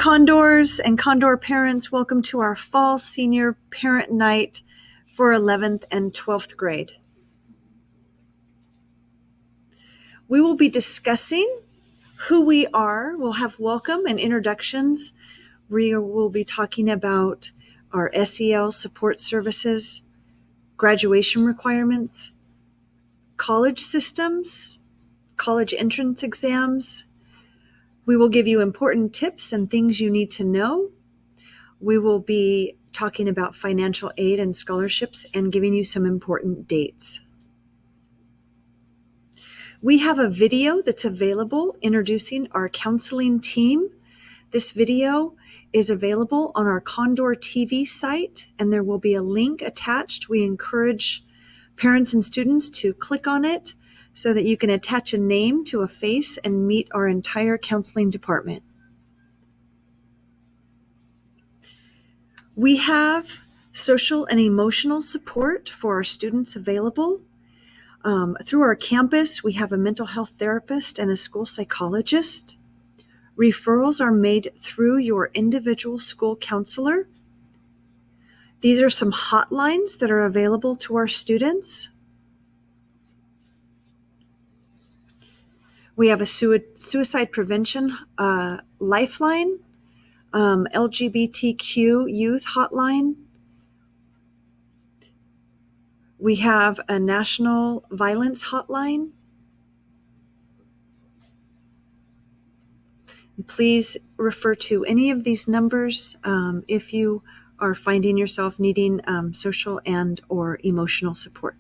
Condors and Condor parents, welcome to our Fall Senior Parent Night for 11th and 12th grade. We will be discussing who we are. We'll have welcome and introductions. We will be talking about our SEL support services, graduation requirements, college systems, college entrance exams. We will give you important tips and things you need to know. We will be talking about financial aid and scholarships and giving you some important dates. We have a video that's available introducing our counseling team. This video is available on our Condor TV site, and there will be a link attached. We encourage parents and students to click on it so that you can attach a name to a face and meet our entire counseling department. We have social and emotional support for our students available. Through our campus, we have a mental health therapist and a school psychologist. Referrals are made through your individual school counselor. These are some hotlines that are available to our students. We have a suicide prevention lifeline, LGBTQ youth hotline. We have a national violence hotline. Please refer to any of these numbers if you are finding yourself needing social and or emotional support.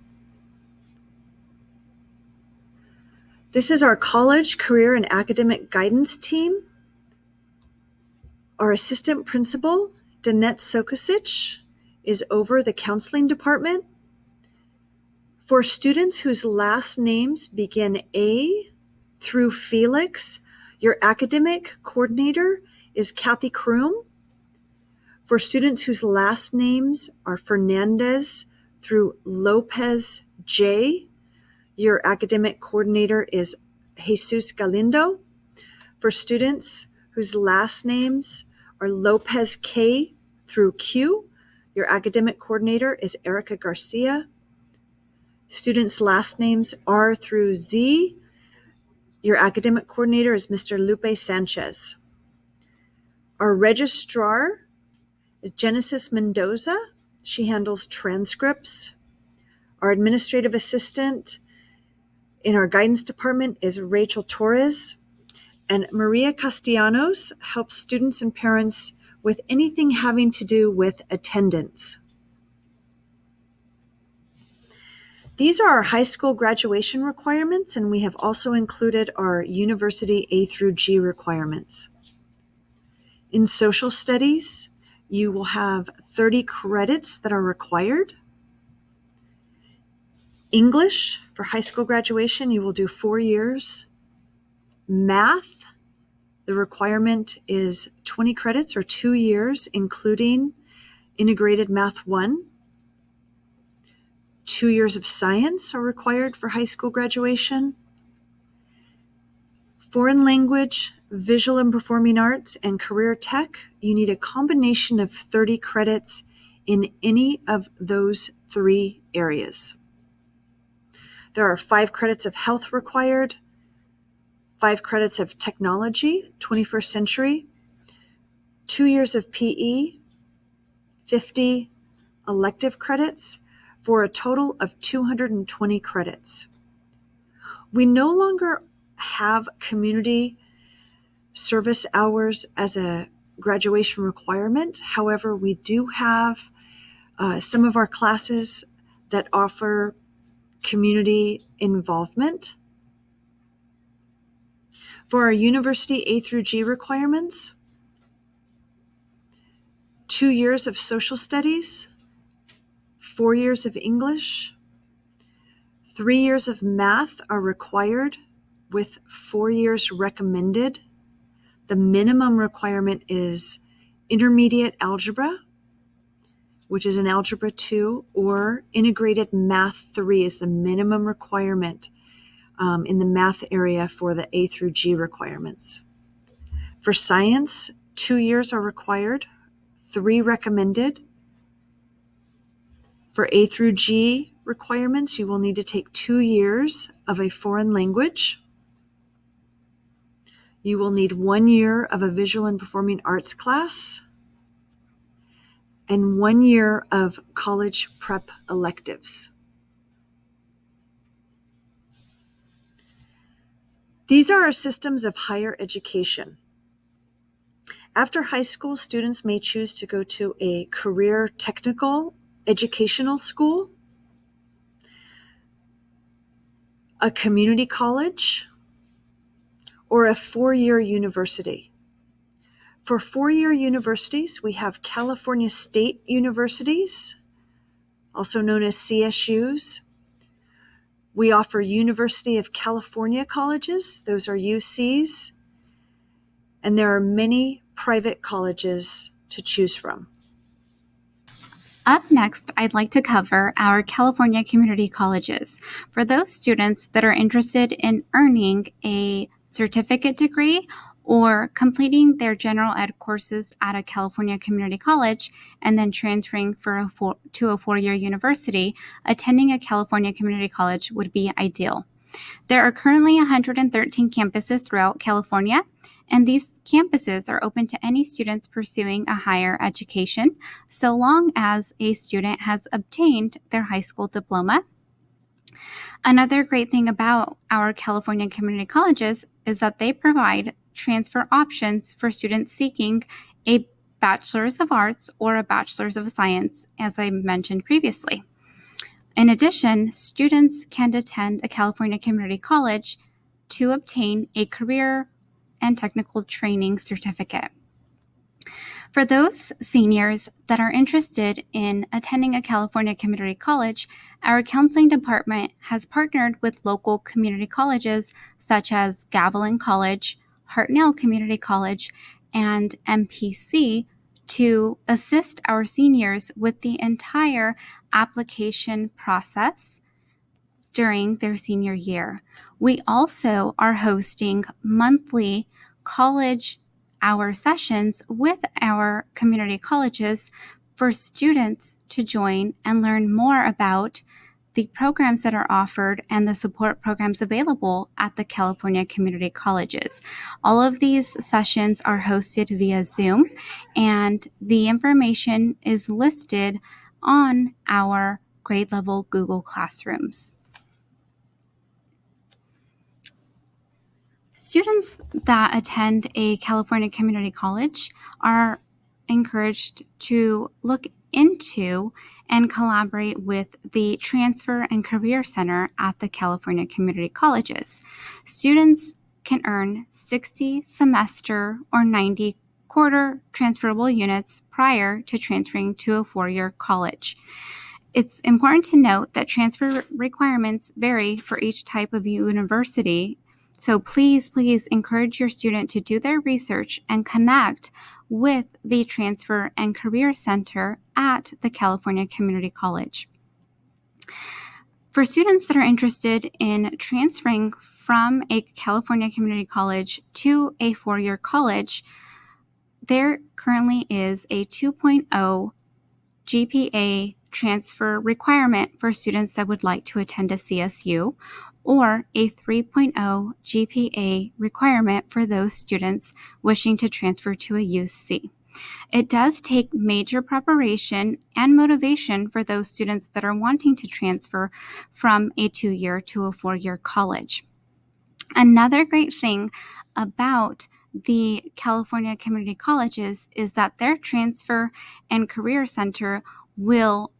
This is our college, career, and academic guidance team. Our assistant principal, Danette Sokosich, is over the counseling department. For students whose last names begin A through Felix, your academic coordinator is Kathy Kroom. For students whose last names are Fernandez through Lopez J, your academic coordinator is Jesus Galindo. For students whose last names are Lopez K through Q, your academic coordinator is Erica Garcia. Students' last names R through Z, your academic coordinator is Mr. Lupe Sanchez. Our registrar is Genesis Mendoza. She handles transcripts. Our administrative assistant in our guidance department is Rachel Torres, and Maria Castellanos helps students and parents with anything having to do with attendance. These are our high school graduation requirements, and we have also included our university A through G requirements. In social studies, you will have 30 credits that are required. English, for high school graduation, you will do 4 years. Math, the requirement is 20 credits or 2 years, including integrated Math 1. 2 years of science are required for high school graduation. Foreign language, visual and performing arts, and career tech, you need a combination of 30 credits in any of those 3 areas. There are 5 credits of health required, 5 credits of technology, 21st century, 2 years of PE, 50 elective credits, for a total of 220 credits. We no longer have community service hours as a graduation requirement. However, we do have some of our classes that offer community involvement. For our university A through G requirements, 2 years of social studies, 4 years of English, 3 years of math are required with 4 years recommended. The minimum requirement is intermediate algebra, which is an algebra 2, or integrated math 3 is the minimum requirement in the math area for the A through G requirements. For science, 2 years are required, 3 recommended. For A through G requirements, you will need to take 2 years of a foreign language. You will need 1 year of a visual and performing arts class and 1 year of college prep electives. These are our systems of higher education. After high school, students may choose to go to a career technical educational school, a community college, or a 4-year university. For 4-year universities, we have California State Universities, also known as CSUs. We offer University of California colleges, those are UCs, and there are many private colleges to choose from. Up next, I'd like to cover our California community colleges. For those students that are interested in earning a certificate degree or completing their general ed courses at a California community college and then transferring to a 4-year university, attending a California community college would be ideal. There are currently 113 campuses throughout California, and these campuses are open to any students pursuing a higher education, so long as a student has obtained their high school diploma. Another great thing about our California community colleges is that they provide transfer options for students seeking a Bachelor's of Arts or a Bachelor's of Science, as I mentioned previously. In addition, students can attend a California community college to obtain a career and technical training certificate. For those seniors that are interested in attending a California community college, our counseling department has partnered with local community colleges such as Gavilan College, Hartnell Community College, and MPC to assist our seniors with the entire application process during their senior year. We also are hosting monthly college hour sessions with our community colleges for students to join and learn more about the programs that are offered and the support programs available at the California community colleges. All of these sessions are hosted via Zoom, and the information is listed on our grade level Google Classrooms. Students that attend a California community college are encouraged to look into and collaborate with the Transfer and Career Center at the California community colleges. Students can earn 60 semester or 90 quarter transferable units prior to transferring to a 4-year college. It's important to note that transfer requirements vary for each type of university. So please encourage your student to do their research and connect with the Transfer and Career Center at the California Community College. For students that are interested in transferring from a California Community College to a 4-year college, there currently is a 2.0 GPA transfer requirement for students that would like to attend a CSU, or a 3.0 GPA requirement for those students wishing to transfer to a UC. It does take major preparation and motivation for those students that are wanting to transfer from a 2-year to a 4-year college. Another great thing about the California community colleges is that their Transfer and Career Center will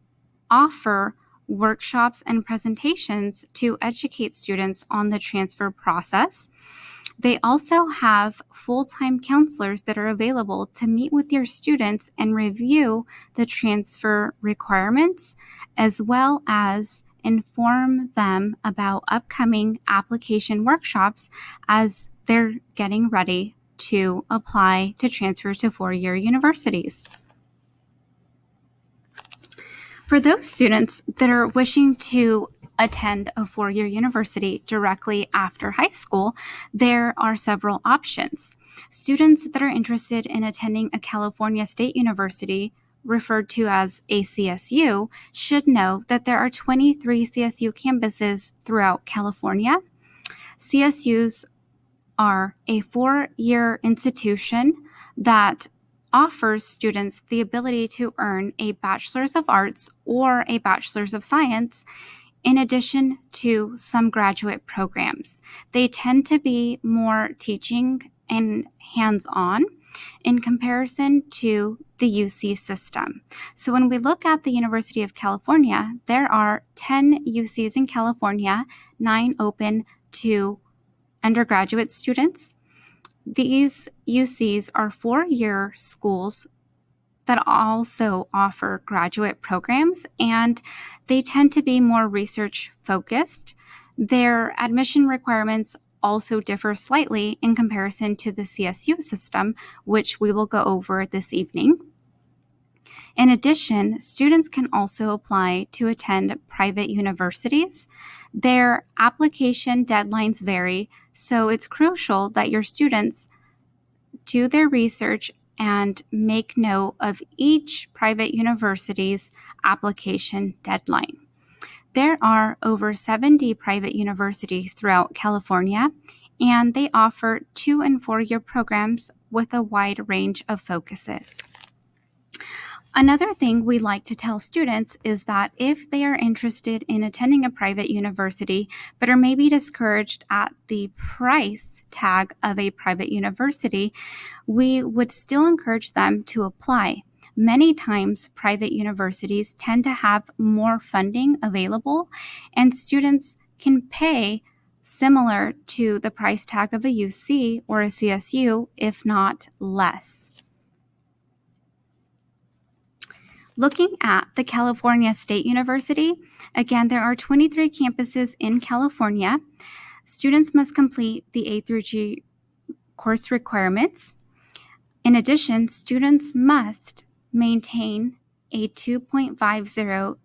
offer workshops and presentations to educate students on the transfer process. They also have full-time counselors that are available to meet with your students and review the transfer requirements, as well as inform them about upcoming application workshops as they're getting ready to apply to transfer to 4-year universities. For those students that are wishing to attend a four-year university directly after high school, there are several options. Students that are interested in attending a California State University, referred to as a CSU, should know that there are 23 CSU campuses throughout California. CSUs are a four-year institution that offers students the ability to earn a Bachelor's of Arts or a Bachelor's of Science in addition to some graduate programs. They tend to be more teaching and hands-on in comparison to the UC system. So when we look at the University of California, there are 10 UCs in California, 9 open to undergraduate students. These UCs are four-year schools that also offer graduate programs, and they tend to be more research focused. Their admission requirements also differ slightly in comparison to the CSU system, which we will go over this evening. In addition, students can also apply to attend private universities. Their application deadlines vary, so it's crucial that your students do their research and make note of each private university's application deadline. There are over 70 private universities throughout California, and they offer 2- and 4-year programs with a wide range of focuses. Another thing we like to tell students is that if they are interested in attending a private university, but are maybe discouraged at the price tag of a private university, we would still encourage them to apply. Many times, private universities tend to have more funding available, and students can pay similar to the price tag of a UC or a CSU, if not less. Looking at the California State University, again, there are 23 campuses in California. Students must complete the A through G course requirements. In addition, students must maintain a 2.50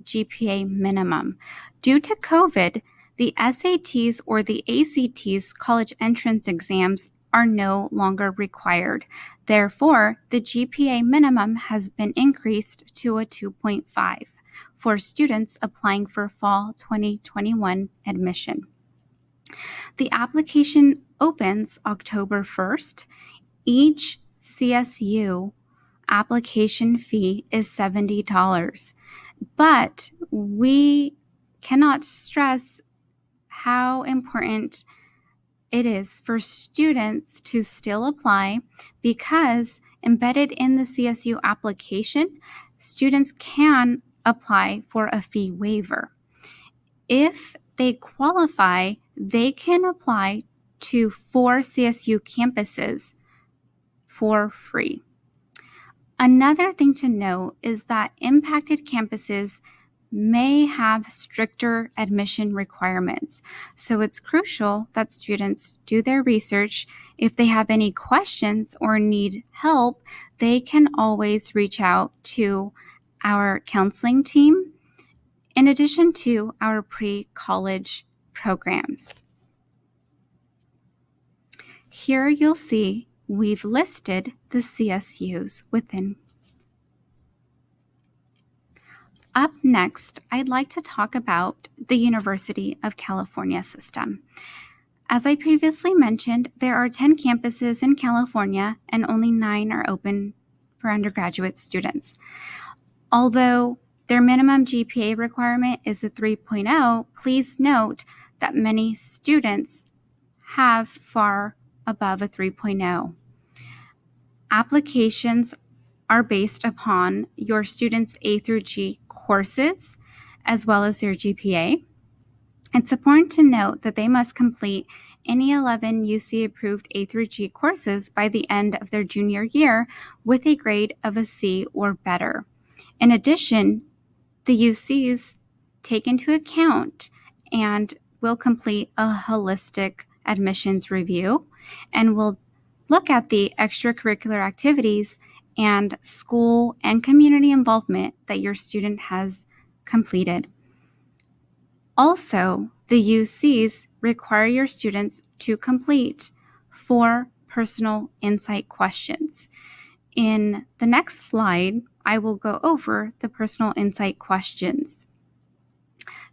GPA minimum. Due to COVID, the SATs or the ACTs college entrance exams are no longer required. Therefore, the GPA minimum has been increased to a 2.5 for students applying for fall 2021 admission. The application opens October 1st. Each CSU application fee is $70, but we cannot stress how important it is for students to still apply, because embedded in the CSU application, students can apply for a fee waiver. If they qualify, they can apply to 4 CSU campuses for free. Another thing to note is that impacted campuses may have stricter admission requirements. So it's crucial that students do their research. If they have any questions or need help, they can always reach out to our counseling team, in addition to our pre-college programs. Here you'll see we've listed the CSUs within. Up next, I'd like to talk about the University of California system. As I previously mentioned, there are 10 campuses in California and only 9 are open for undergraduate students. Although their minimum GPA requirement is a 3.0, please note that many students have far above a 3.0. Applications are based upon your students' A through G courses, as well as their GPA. It's important to note that they must complete any 11 UC-approved A through G courses by the end of their junior year with a grade of a C or better. In addition, the UCs take into account and will complete a holistic admissions review and will look at the extracurricular activities and school and community involvement that your student has completed. Also, the UCs require your students to complete 4 personal insight questions. In the next slide, I will go over the personal insight questions.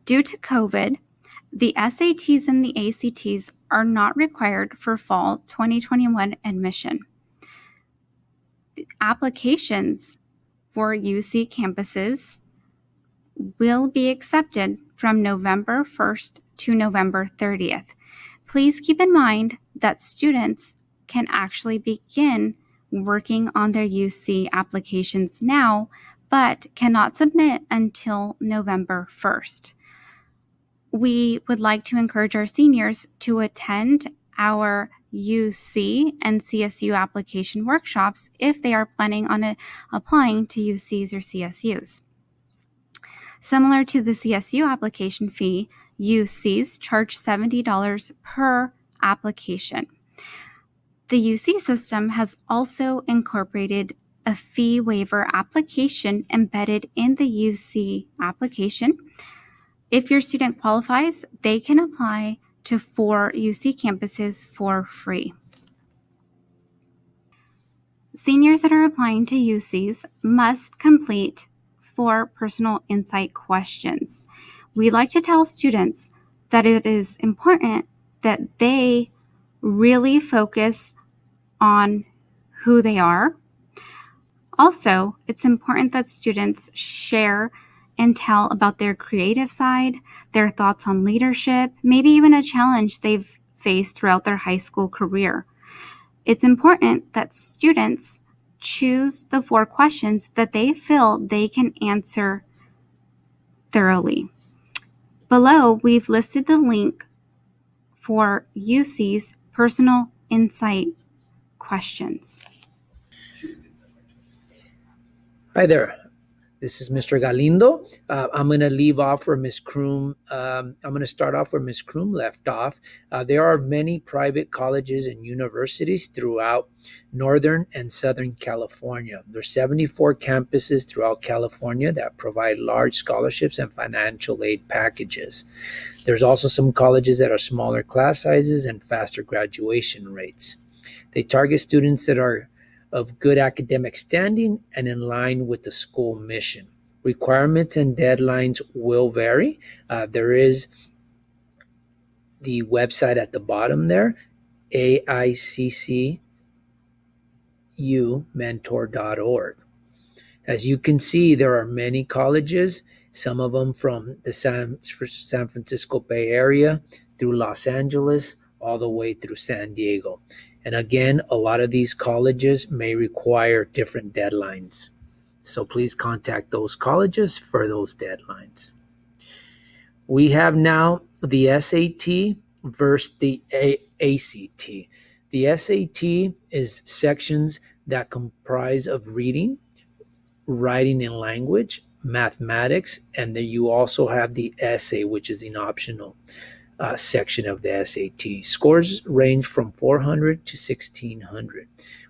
Due to COVID, the SATs and the ACTs are not required for fall 2021 admission. Applications for UC campuses will be accepted from November 1st to November 30th. Please keep in mind that students can actually begin working on their UC applications now, but cannot submit until November 1st. We would like to encourage our seniors to attend our UC and CSU application workshops if they are planning on applying to UCs or CSUs. Similar to the CSU application fee, UCs charge $70 per application. The UC system has also incorporated a fee waiver application embedded in the UC application. If your student qualifies, they can apply to 4 UC campuses for free. Seniors that are applying to UCs must complete 4 personal insight questions. We like to tell students that it is important that they really focus on who they are. Also, it's important that students share and tell about their creative side, their thoughts on leadership, maybe even a challenge they've faced throughout their high school career. It's important that students choose the 4 questions that they feel they can answer thoroughly. Below, we've listed the link for UC's personal insight questions. Hi there. This is Mr. Galindo. I'm going to leave off where Ms. Kroom, I'm going to start off where Ms. Kroom left off. There are many private colleges and universities throughout Northern and Southern California. There's 74 campuses throughout California that provide large scholarships and financial aid packages. There's also some colleges that are smaller class sizes and faster graduation rates. They target students that are of good academic standing and in line with the school mission. Requirements and deadlines will vary. There is the website at the bottom there, AICCUmentor.org. As you can see, there are many colleges, some of them from the San Francisco Bay Area through Los Angeles, all the way through San Diego. And again, a lot of these colleges may require different deadlines. So please contact those colleges for those deadlines. We have now the SAT versus the ACT. The SAT is sections that comprise of reading, writing and language, mathematics, and then you also have the essay, which is an optional section of the SAT. Scores range from 400 to 1600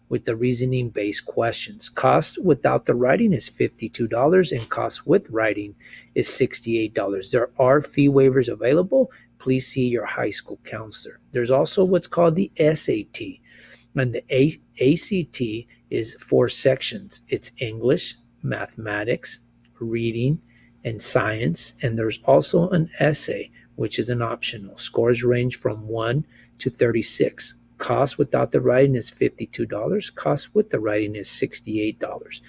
with the reasoning-based questions. Cost without the writing is $52 and cost with writing is $68. There are fee waivers available. Please see your high school counselor. There's also what's called the SAT, and the ACT is 4 sections. It's English, mathematics, reading, and science, and there's also an essay, which is an optional. Scores range from 1 to 36. Cost without the writing is $52. Cost with the writing is $68.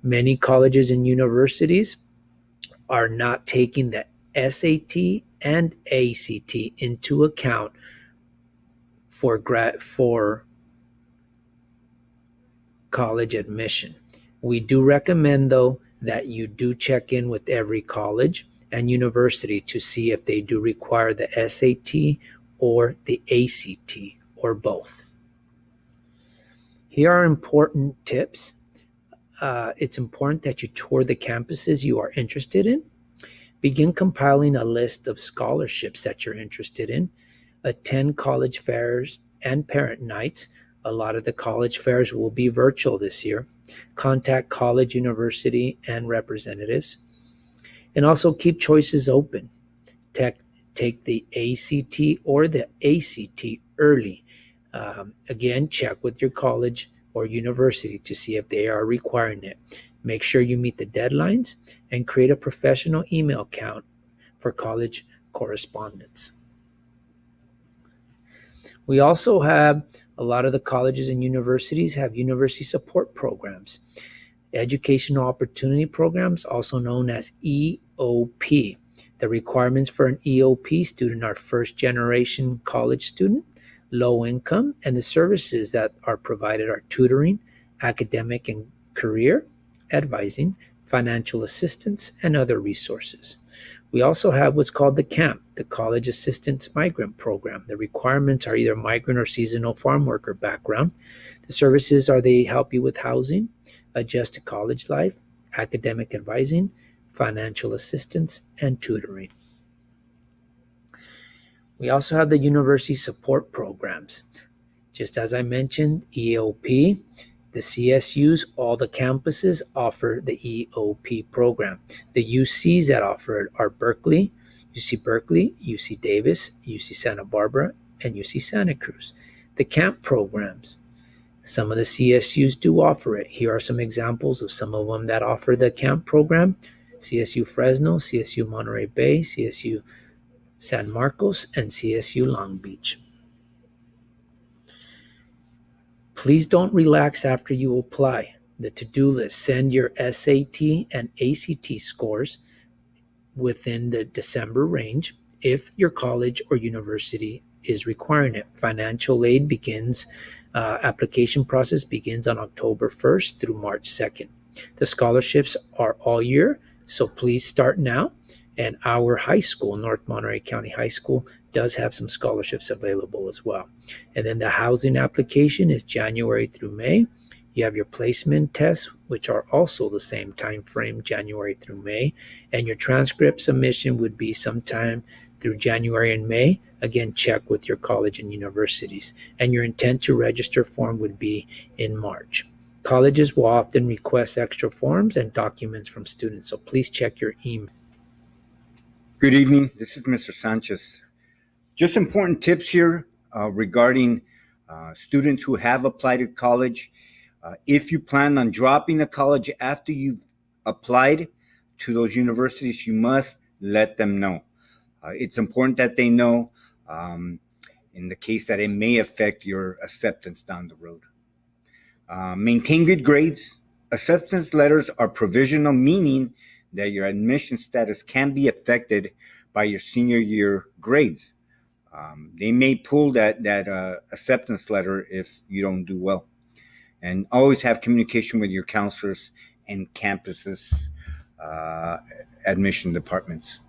Many colleges and universities are not taking the SAT and ACT into account for college admission. We do recommend, though, that you do check in with every college and university to see if they do require the SAT or the ACT or both. Here are important tips. It's important that you tour the campuses you are interested in. Begin compiling a list of scholarships that you're interested in. Attend college fairs and parent nights. A lot of the college fairs will be virtual this year. Contact college, university, and representatives. And also keep choices open. take the ACT or the ACT early. Again, check with your college or university to see if they are requiring it. Make sure you meet the deadlines and create a professional email account for college correspondence. We also have a lot of the colleges and universities have university support programs, educational opportunity programs, also known as EOP. The requirements for an EOP student are first generation college student, low income, and the services that are provided are tutoring, academic and career advising, financial assistance, and other resources. We also have what's called the CAMP, the College Assistance Migrant Program. The requirements are either migrant or seasonal farm worker background. The services are they help you with housing, adjust to college life, academic advising, financial assistance, and tutoring. We also have the university support programs. Just as I mentioned, EOP, the CSUs, all the campuses offer the EOP program. The UCs that offer it are Berkeley, UC Davis, UC Santa Barbara, and UC Santa Cruz. The CAMP programs, some of the CSUs do offer it. Here are some examples of some of them that offer the CAMP program: CSU Fresno, CSU Monterey Bay, CSU San Marcos, and CSU Long Beach. Please don't relax after you apply. The to-do list: send your SAT and ACT scores within the December range if your college or university is requiring it. Financial aid application process begins on October 1st through March 2nd. The scholarships are all year, so please start now. And our high school, North Monterey County High School, does have some scholarships available as well. And then the housing application is January through May. You have your placement tests, which are also the same time frame, January through May. And your transcript submission would be sometime through January and May. Again, check with your college and universities. And your intent to register form would be in March. Colleges will often request extra forms and documents from students, so please check your email. Good evening. This is Mr. Sanchez. Just important tips here regarding students who have applied to college. If you plan on dropping a college after you've applied to those universities, you must let them know. It's important that they know in the case that it may affect your acceptance down the road. Maintain good grades. Acceptance letters are provisional, meaning that your admission status can be affected by your senior year grades. They may pull that acceptance letter if you don't do well. And always have communication with your counselors and campuses, admission departments.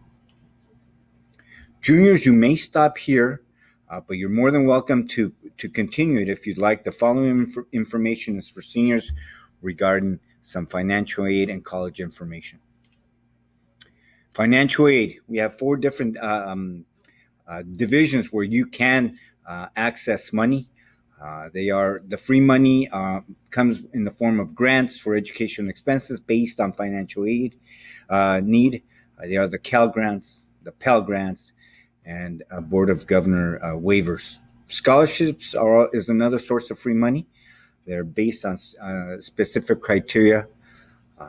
Juniors, you may stop here, but you're more than welcome to continue it if you'd like. The following information is for seniors regarding some financial aid and college information. Financial aid, we have 4 different divisions where you can access money. They are the free money comes in the form of grants for education expenses based on financial aid need. They are the Cal grants, the Pell grants, and Board of Governor waivers. Scholarships is another source of free money. They're based on specific criteria.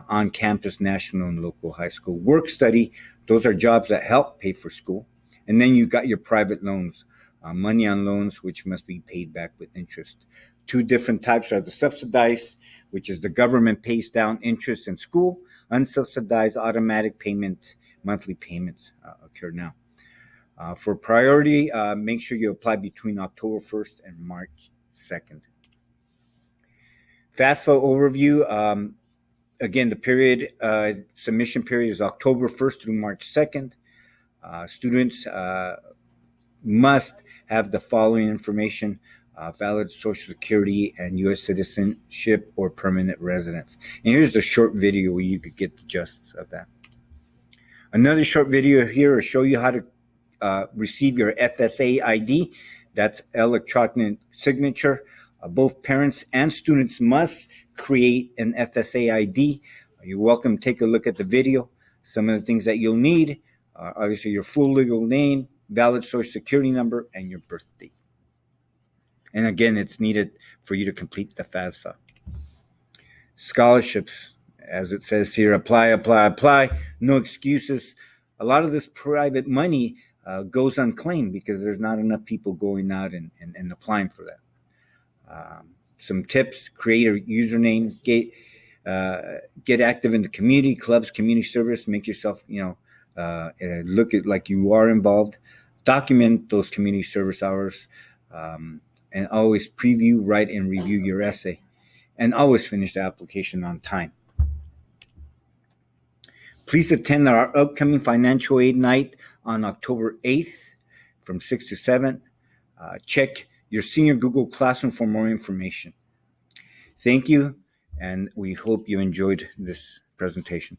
On-campus, national, and local high school. Work study, those are jobs that help pay for school. And then you got your private loans, money on loans, which must be paid back with interest. 2 different types are the subsidized, which is the government pays down interest in school. Unsubsidized, automatic payment, monthly payments occur now. For priority, make sure you apply between October 1st and March 2nd. FAFSA overview. Again, the period submission period is October 1st through March 2nd. Students must have the following information: valid Social Security and U.S. citizenship or permanent residence. And here's the short video where you could get the gist of that. Another short video here will show you how to receive your FSA ID. That's electronic signature. Both parents and students must create an FSA ID. You're welcome to take a look at the video. Some of the things that you'll need are obviously your full legal name, valid Social Security number, and your birth date. And again, it's needed for you to complete the FAFSA. Scholarships, as it says here, apply, apply, apply. No excuses. A lot of this private money goes unclaimed because there's not enough people going out and applying for that. Some tips: create a username, get active in the community, clubs, community service, make yourself, look at like you are involved. Document those community service hours, and always preview, write, and review your essay. And always finish the application on time. Please attend our upcoming financial aid night on October 8th from 6 to 7. Check your senior Google Classroom for more information. Thank you, and we hope you enjoyed this presentation.